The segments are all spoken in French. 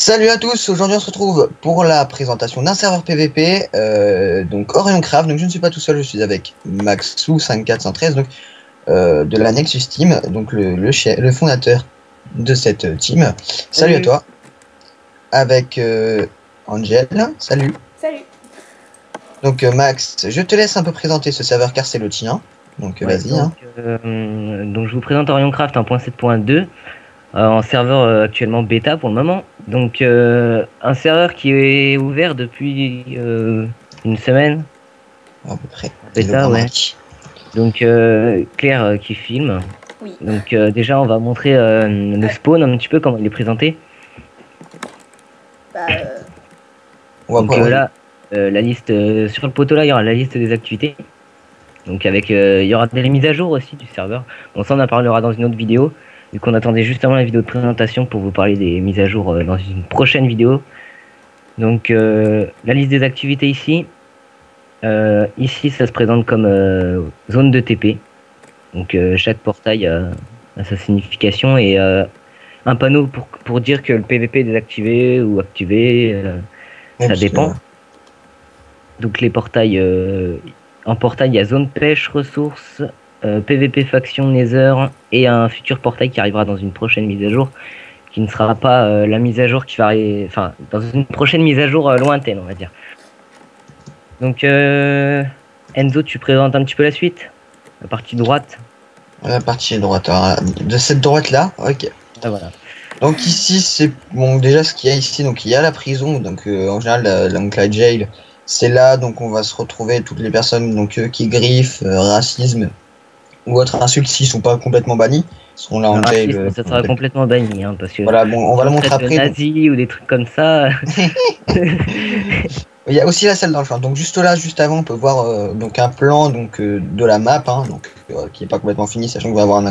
Salut à tous, aujourd'hui on se retrouve pour la présentation d'un serveur PVP, donc Orioncraft. Donc je ne suis pas tout seul, je suis avec Maxou54113, donc de la Nexus Team, donc le fondateur de cette team. Salut à toi. Avec Angel, salut. Salut. Donc Max, je te laisse un peu présenter ce serveur car c'est le tien. Donc vas-y. Donc je vous présente Orioncraft 1.7.2. En serveur actuellement bêta pour le moment. Donc un serveur qui est ouvert depuis une semaine. À peu près. Bêta, ouais. Donc Claire qui filme. Oui. Donc déjà on va montrer le spawn un petit peu comment il est présenté. Donc là la liste sur le poteau là il y aura la liste des activités. Donc avec il y aura des mises à jour aussi du serveur. Bon ça on en parlera dans une autre vidéo. Vu qu'on attendait justement la vidéo de présentation pour vous parler des mises à jour dans une prochaine vidéo. Donc la liste des activités ici. Ici ça se présente comme zone de TP. Donc chaque portail a sa signification et un panneau pour dire que le PVP est désactivé ou activé. Ça dépend. Donc les portails, en portail il y a zone pêche, ressources, PVP faction Nether et un futur portail qui arrivera dans une prochaine mise à jour qui ne sera pas la mise à jour qui va arriver, enfin dans une prochaine mise à jour lointaine on va dire. Donc Enzo, tu présentes un petit peu la suite, la partie droite. La partie droite, alors, de cette droite là, ok. Ah, voilà. Donc ici c'est bon, déjà ce qu'il y a ici, donc il y a la prison, donc en général la jail, c'est là donc on va se retrouver toutes les personnes donc qui griffent racisme ou autres insultes s'ils sont pas complètement bannis, ils seront là en jail. Ça sera complètement banni hein, parce que voilà, bon on va le montrer après. Nazis ou des trucs comme ça. Il y a aussi la salle dans le champ. Donc juste là, juste avant, on peut voir donc un plan donc de la map, hein, donc qui est pas complètement fini, sachant qu'on va avoir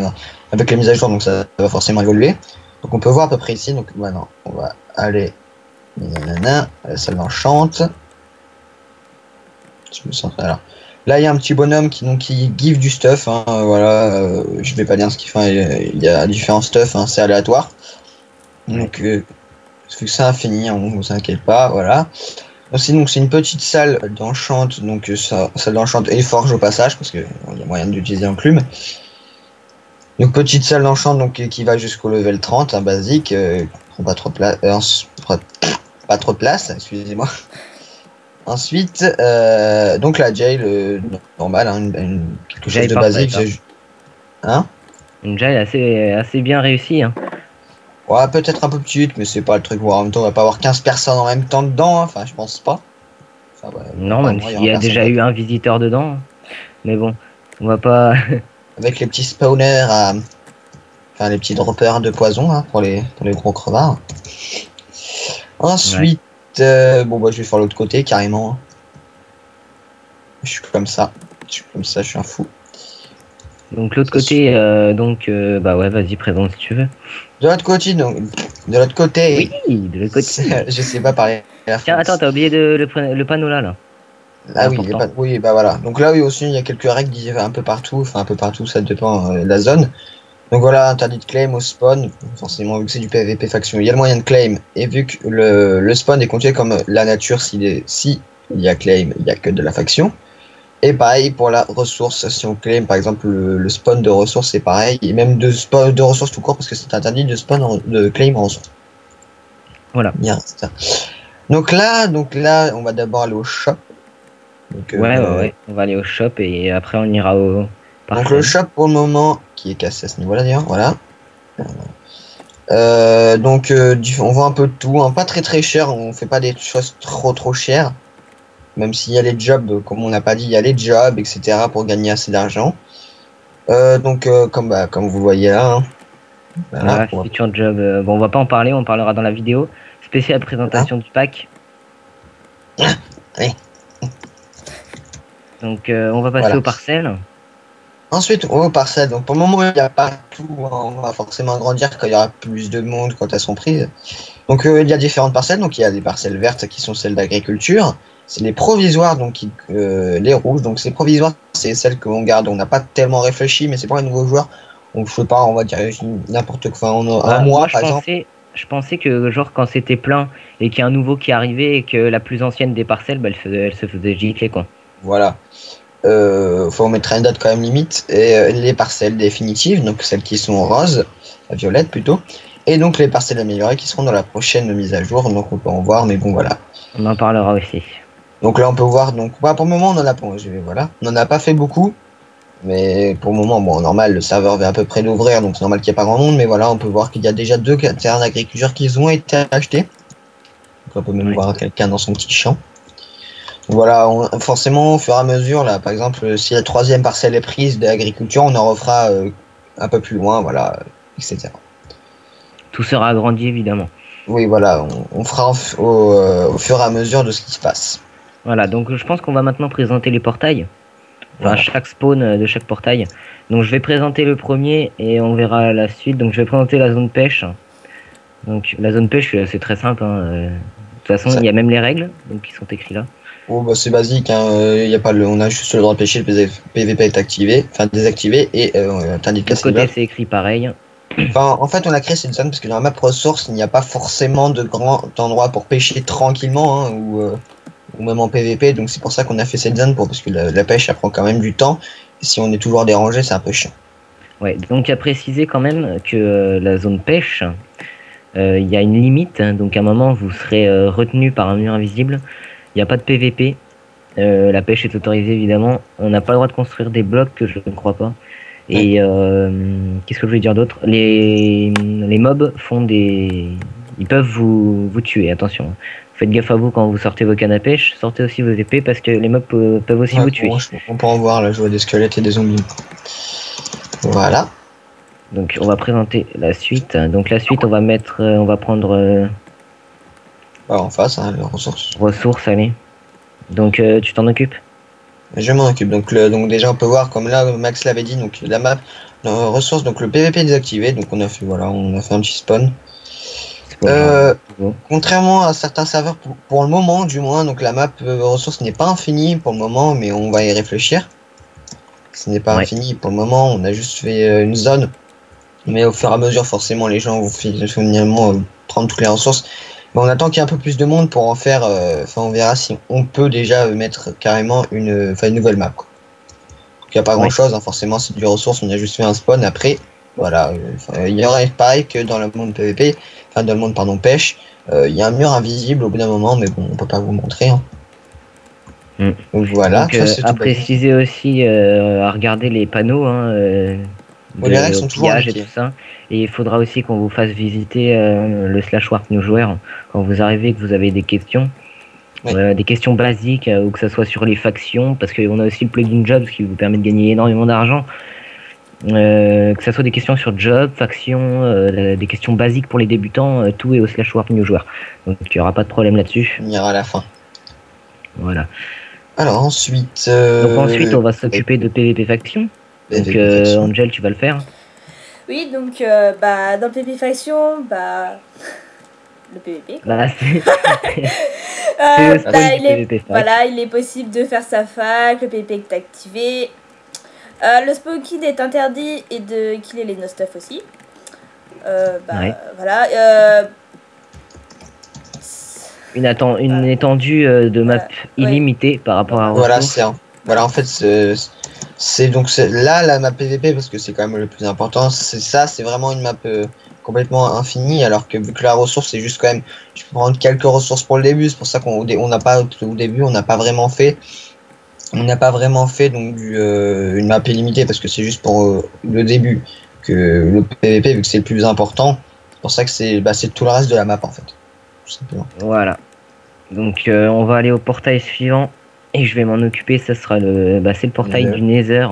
avec la mise à jour, donc ça va forcément évoluer. Donc on peut voir à peu près ici. Donc maintenant, on va aller à la salle d'enchante. Je me sens alors. Là, il y a un petit bonhomme qui give du stuff. Hein, voilà, je vais pas dire ce qu'il fait. Il y a différents stuff. Hein, c'est aléatoire. Donc vu que c'est infini, on vous inquiète pas. Voilà. Aussi, donc c'est une petite salle d'enchante, donc salle d'enchante et forge au passage parce que il y a moyen d'utiliser un plume. Donc petite salle d'enchante donc qui va jusqu'au level 30, un basique, prend pas trop de place, pas trop de place, excusez-moi. Ensuite, donc la jail normale, hein, quelque chose de basique. Hein, une jail assez bien réussie. Hein. Ouais, peut-être un peu petite, mais c'est pas le truc. En même temps, on va pas avoir 15 personnes en même temps dedans. Hein. Enfin, je pense pas. Enfin, ouais, non, même s'il y a déjà eu un visiteur dedans. Mais bon, on va pas. Avec les petits spawners, enfin les petits droppers de poison hein, pour les gros crevards. Ensuite, bon bah je vais faire l'autre côté carrément. Hein. Je suis comme ça. Je suis un fou. Donc l'autre côté, bah ouais, vas-y, présente si tu veux. De l'autre côté, donc de l'autre côté. Oui, de l'autre côté. Je sais pas parler. Tiens, attends, t'as oublié le panneau là. Ah oui, oui, bah voilà. Donc là, oui aussi, il y a quelques règles qui un peu partout. Enfin, un peu partout, ça dépend de la zone. Donc voilà, interdit de claim au spawn. Forcément, vu que c'est du PVP faction, il y a le moyen de claim. Et vu que le spawn est compté comme la nature, si il y a claim, il y a que de la faction. Et pareil pour la ressource, si on claim par exemple le spawn de ressources, c'est pareil, et même de spawn de ressources tout court parce que c'est interdit de spawn de claim en ressources. Voilà. Bien, donc là, on va d'abord aller au shop. Donc, ouais, on va aller au shop et après on ira au parcelle. Donc le shop pour le moment qui est cassé à ce niveau-là d'ailleurs, voilà. Donc on vend un peu de tout, hein, pas très cher, on fait pas des choses trop chères. Même s'il y a les jobs, comme on n'a pas dit, il y a les jobs, etc. pour gagner assez d'argent. Donc, comme vous voyez là. Hein. Voilà, futur job. Bon, on va pas en parler, on parlera dans la vidéo. Spéciale présentation du pack. Oui. Donc, on va passer aux parcelles. Ensuite, aux parcelles. Donc, pour le moment, il n'y a pas tout. Hein. On va forcément agrandir quand il y aura plus de monde, quand elles sont prises. Donc, il y a différentes parcelles. Donc, il y a des parcelles vertes qui sont celles d'agriculture. C'est les provisoires, donc les rouges. Donc c'est provisoire, c'est celles que l'on garde. On n'a pas tellement réfléchi, mais c'est pour les nouveaux joueurs. Donc je sais pas, on va dire n'importe quoi. Un mois par exemple. je pensais que genre quand c'était plein et qu'il y a un nouveau qui arrivait et que la plus ancienne des parcelles, bah, elle se faisait gicler quoi. Voilà. Faut mettre une date quand même limite. Et les parcelles définitives, donc celles qui sont roses, violettes plutôt. Et donc les parcelles améliorées qui seront dans la prochaine mise à jour. Donc on peut en voir, mais bon voilà. On en parlera aussi. Donc là on peut voir. Donc bah, pour le moment on en a pas. Voilà. On en a pas fait beaucoup. Mais pour le moment, bon, normal, le serveur vient à peu près d'ouvrir, donc c'est normal qu'il n'y ait pas grand monde. Mais voilà, on peut voir qu'il y a déjà 2 terrains d'agriculture qui ont été achetés. Donc on peut même voir quelqu'un dans son petit champ. Voilà, forcément, au fur et à mesure, là, par exemple, si la 3e parcelle est prise d'agriculture, on en refera un peu plus loin, voilà, etc. Tout sera agrandi, évidemment. Oui, voilà, on fera au fur et à mesure de ce qui se passe. Voilà, donc je pense qu'on va maintenant présenter les portails. Enfin, voilà. Chaque spawn de chaque portail. Donc je vais présenter le premier et on verra la suite. Donc je vais présenter la zone pêche. Donc la zone pêche, c'est très simple. Hein. De toute façon, il y a même les règles donc, qui sont écrites là. Oh, bah, c'est basique, hein. Y a pas on a juste le droit de pêcher, le PVP est activé, enfin désactivé, et t'indiques de côté c'est écrit pareil. Enfin, en fait, on a créé cette zone parce que dans la map ressources, il n'y a pas forcément de grand endroit pour pêcher tranquillement, hein, ou même en PVP, donc c'est pour ça qu'on a fait cette zone, parce que la pêche, ça prend quand même du temps, et si on est toujours dérangé, c'est un peu chiant. Ouais, donc à préciser quand même que la zone pêche, il y a une limite, hein, donc à un moment vous serez retenu par un mur invisible. Il n'y a pas de PVP. La pêche est autorisée évidemment. On n'a pas le droit de construire des blocs que je ne crois pas. Et qu'est-ce que je voulais dire d'autre? Les mobs font des... Ils peuvent vous tuer, attention. Faites gaffe à vous quand vous sortez vos cannes à pêche. Sortez aussi vos épées parce que les mobs peuvent aussi vous tuer. On peut en voir là, je vois des squelettes et des zombies. Voilà. Donc on va présenter la suite. Donc la suite on va mettre... on va prendre... en face, hein, les ressources. Ressources, allez. Donc tu t'en occupes? Je m'en occupe. Donc déjà on peut voir comme là Max l'avait dit, donc la map ressources, donc le PVP désactivé, donc on a fait un petit spawn. Contrairement à certains serveurs, pour le moment du moins, donc la map ressources n'est pas infinie pour le moment, mais on va y réfléchir. Ce n'est pas infini pour le moment, on a juste fait une zone, mais au fur et à mesure forcément les gens vont finalement prendre toutes les ressources. Mais on attend qu'il y ait un peu plus de monde pour en faire, on verra si on peut déjà mettre carrément une nouvelle map, quoi. Il n'y a pas grand chose, hein, forcément c'est du ressource, on a juste fait un spawn après. Voilà, il y aurait pareil que dans le monde PVP, dans le monde pêche, il y a un mur invisible au bout d'un moment, mais bon, on peut pas vous montrer. Hein. Donc voilà. Donc, à préciser aussi, à regarder les panneaux, hein, les règles sont toujours et tout ça. Et il faudra aussi qu'on vous fasse visiter le Slash Warp New Joueur quand vous arrivez, que vous avez des questions. Des questions basiques, ou que ça soit sur les factions, parce qu'on a aussi le plugin Jobs qui vous permet de gagner énormément d'argent. Que ça soit des questions sur job, faction, des questions basiques pour les débutants, tout est au Slash Warp New Joueur. Donc il n'y aura pas de problème là-dessus. On ira à la fin. Voilà. Alors ensuite... Donc ensuite on va s'occuper de PVP faction. Donc Angel, tu vas le faire. Oui, donc dans le PVP faction, le PVP quoi. Il est possible de faire sa fac, le PVP est activé. Le spawn kid est interdit et de killer les no-stuff aussi. Voilà. Une étendue de map illimitée par rapport à voilà, en fait, c'est là la map PVP parce que c'est quand même le plus important. C'est vraiment une map complètement infinie, alors que vu que la ressource c'est juste quand même, je peux prendre quelques ressources pour le début. C'est pour ça qu'on n'a pas au début, on n'a pas vraiment fait donc une map illimitée parce que c'est juste pour le début que le PVP, vu que c'est le plus important. C'est pour ça que c'est tout le reste de la map en fait. Tout simplement. Voilà. Donc on va aller au portail suivant et je vais m'en occuper. Ça sera c'est le portail du Nether.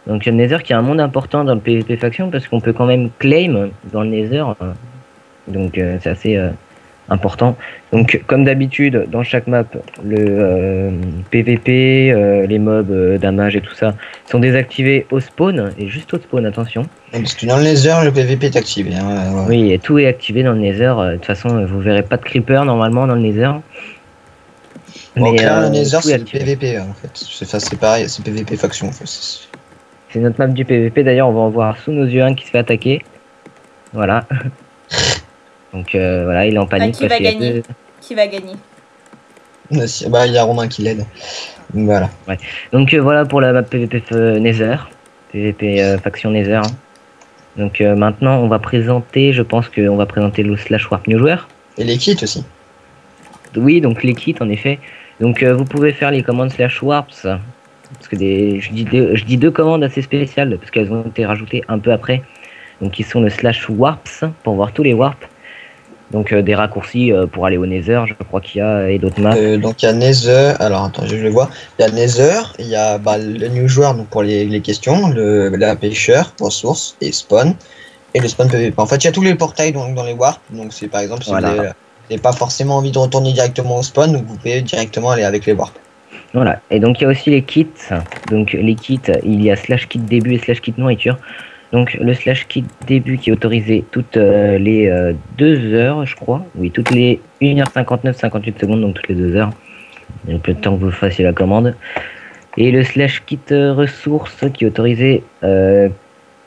Donc le Nether qui est un monde important dans le PVP faction parce qu'on peut quand même claim dans le Nether. Donc c'est assez important. Donc comme d'habitude dans chaque map, le PVP, les mobs damage et tout ça sont désactivés au spawn et juste au spawn, attention. Parce que dans le Nether le PVP est activé. Hein, Oui, et tout est activé dans le Nether. De toute façon vous verrez pas de creeper normalement dans le Nether. Mais le Nether c'est le PVP en fait. C'est pareil, c'est PVP faction en fait. C'est notre map du PVP d'ailleurs, on va en voir sous nos yeux un qui se fait attaquer. Voilà. Donc voilà, il est en panique. Qui va gagner? Qui va gagner? Bah, il y a Romain qui l'aide. Voilà. Ouais. Donc voilà pour la map PVP Nether. PVP faction Nether. Hein. Donc maintenant, on va présenter, je pense qu'on va présenter le slash warp new joueur. Et les kits aussi. Oui, donc les kits en effet. Donc vous pouvez faire les commandes slash warps. Parce que je dis deux commandes assez spéciales parce qu'elles ont été rajoutées un peu après. Donc qui sont le slash warps pour voir tous les warps. Donc des raccourcis pour aller au Nether, je crois qu'il y a, et d'autres maps. Donc il y a Nether, alors attends, je le vois. Il y a Nether, il y a le new joueur donc pour les questions, la pêcheur, ressources et spawn. Et le spawn PVP. En fait, il y a tous les portails dans les warps. Donc c'est par exemple si voilà. vous n'avez pas forcément envie de retourner directement au spawn, donc vous pouvez directement aller avec les warps. Voilà, et donc il y a aussi les kits. Donc les kits, il y a slash kit début et slash kit nourriture. Donc le slash kit début qui est autorisé toutes les 2 heures, je crois. Oui, toutes les 1h59, 58 secondes, donc toutes les 2 heures. Il y a peu de temps que vous fassiez la commande. Et le slash kit ressources qui est autorisé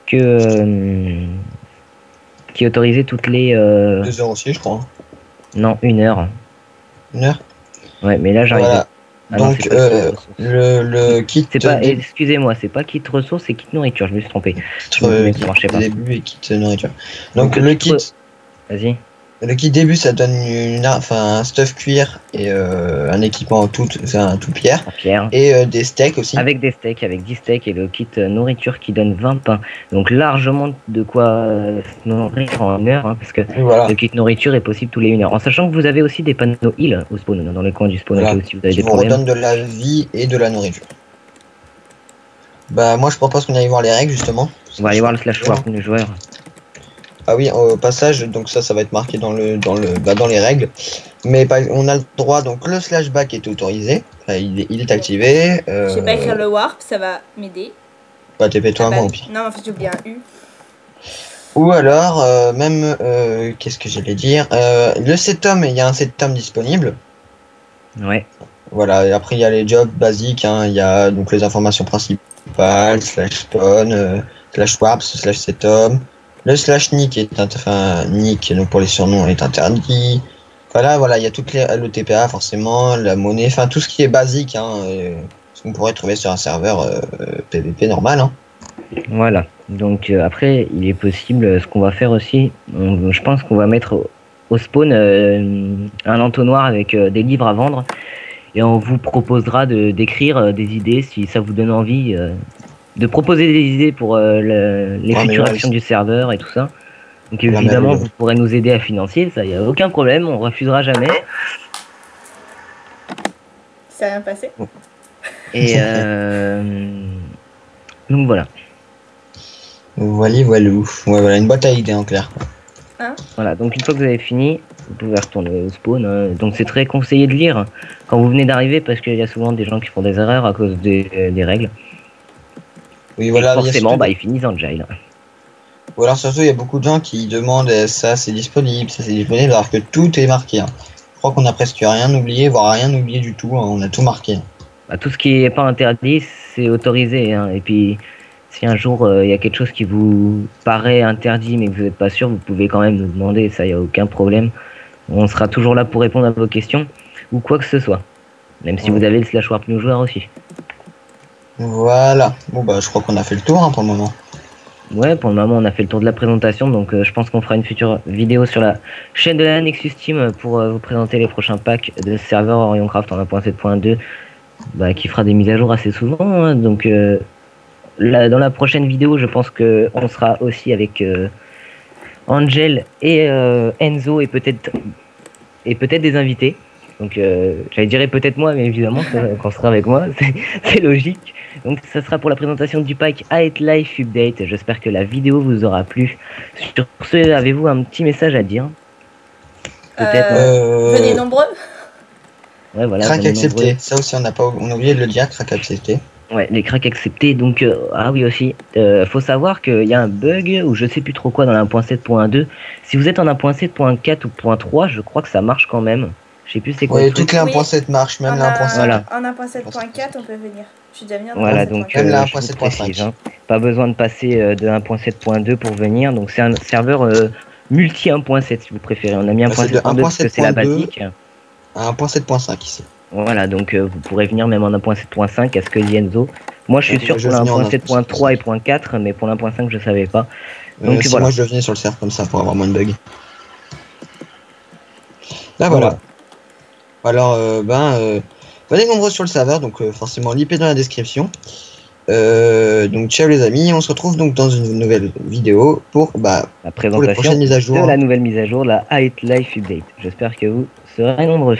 qui est autorisé toutes les 2 heures aussi, je crois. Non, 1 heure. 1 heure. Ouais, mais là j'arrive. Voilà. Ah donc non, le kit. C'est pas, excusez-moi, c'est pas kit ressources, c'est kit nourriture. Je me suis trompé. Début et kit nourriture. Donc le kit. Vas-y. Le kit début, ça donne un stuff cuir et un équipement tout pierre. Et des steaks aussi. Avec des steaks, avec 10 steaks et le kit nourriture qui donne 20 pains. Donc largement de quoi nourrir en 1 heure, hein, parce que voilà. Le kit nourriture est possible tous les 1 heure. En sachant que vous avez aussi des panneaux heal au spawn, dans les coins du spawn. Voilà. Aussi, vous avez qui vous redonnent de la vie et de la nourriture. Bah moi je propose qu'on aille voir les règles justement. On va aller voir le slash warp du joueur. Ah oui, au passage, donc ça va être marqué dans les règles. Mais on a le droit, donc le slash back est autorisé, enfin, il est activé. Je sais pas écrire le warp, ça va m'aider. Bah TP-toi moi au pire. Non, en fait j'ai oublié un U. Ou alors, qu'est-ce que j'allais dire, le setum, il y a un setum disponible. Ouais. Voilà, et après il y a les jobs basiques, hein, il y a donc les informations principales, slash spawn, slash warps, slash setum. Le slash nick nick donc pour les surnoms est interdit. Voilà, il y a toutes le TPA forcément, la monnaie, enfin tout ce qui est basique, hein, ce qu'on pourrait trouver sur un serveur PVP normal. Hein. Voilà. Donc après, il est possible, ce qu'on va faire aussi, je pense qu'on va mettre au spawn un entonnoir avec des livres à vendre et on vous proposera d'écrire des idées si ça vous donne envie. De proposer des idées pour les futures actions du serveur et tout ça. Donc évidemment, vous pourrez nous aider à financer, ça, il n'y a aucun problème, on refusera jamais. Ça a rien passé. Et donc voilà. Voilà, une boîte à idées en clair. Hein, voilà, donc une fois que vous avez fini, vous pouvez retourner au spawn. Hein. Donc c'est très conseillé de lire quand vous venez d'arriver parce qu'il y a souvent des gens qui font des erreurs à cause des règles. Oui, voilà, et forcément, ils finissent en jail. Ou alors surtout, il y a beaucoup de gens qui demandent ça c'est disponible, alors que tout est marqué. Hein. Je crois qu'on a presque rien oublié, voire rien oublié du tout. Hein. On a tout marqué. Bah, tout ce qui n'est pas interdit, c'est autorisé. Hein. Et puis, si un jour il y a quelque chose qui vous paraît interdit mais que vous n'êtes pas sûr, vous pouvez quand même nous demander. Ça, il n'y a aucun problème. On sera toujours là pour répondre à vos questions ou quoi que ce soit. Même si vous avez le slash warp new joueur aussi. Voilà, bon bah je crois qu'on a fait le tour hein, pour le moment. Ouais, pour le moment on a fait le tour de la présentation, donc je pense qu'on fera une future vidéo sur la chaîne de la Nexus Team pour vous présenter les prochains packs de serveurs Orioncraft en 1.7.2 qui fera des mises à jour assez souvent. Hein, donc dans la prochaine vidéo, je pense qu'on sera aussi avec Angel et Enzo et peut-être des invités. Donc j'allais dire peut-être moi, mais évidemment quand on sera avec moi, c'est logique. Donc ça sera pour la présentation du pack High Life Update. J'espère que la vidéo vous aura plu. Sur ce, avez-vous un petit message à dire? Peut-être. Venez nombreux. Ouais, voilà. Crack accepté. Nombreux. Ça aussi on a oublié de le dire, crack accepté. Ouais, les cracks acceptés. Donc ah oui aussi. Faut savoir qu'il y a un bug ou je sais plus trop quoi dans la 1.7.2. Si vous êtes en 1.7.4 ou 1.3, je crois que ça marche quand même. Je sais plus c'est quoi. Oui, toutes les 1.7 marchent, même la 1.7. Voilà. En 1.7.4 on peut venir. Je suis déjà venu en 1.7.4. Voilà, donc même la 1.7.5. Pas besoin de passer de 1.7.2 pour venir. Donc c'est un serveur multi 1.7 si vous préférez. On a mis 1.7.2 parce que c'est la basique. À 1.7.5 ici. Voilà, donc vous pourrez venir même en 1.7.5 à ce que dit Enzo. Moi je suis sûr pour la 1.7.3 et 1.4, mais pour la 1.5 je savais pas. Donc si voilà. moi je venais sur le serveur comme ça pour avoir moins de bugs. Là voilà. Alors venez nombreux sur le serveur, donc forcément l'IP dans la description. Donc ciao les amis, on se retrouve donc dans une nouvelle vidéo pour la présentation les prochaines mises à jour, de la nouvelle mise à jour, la Height Life Update. J'espère que vous serez nombreux.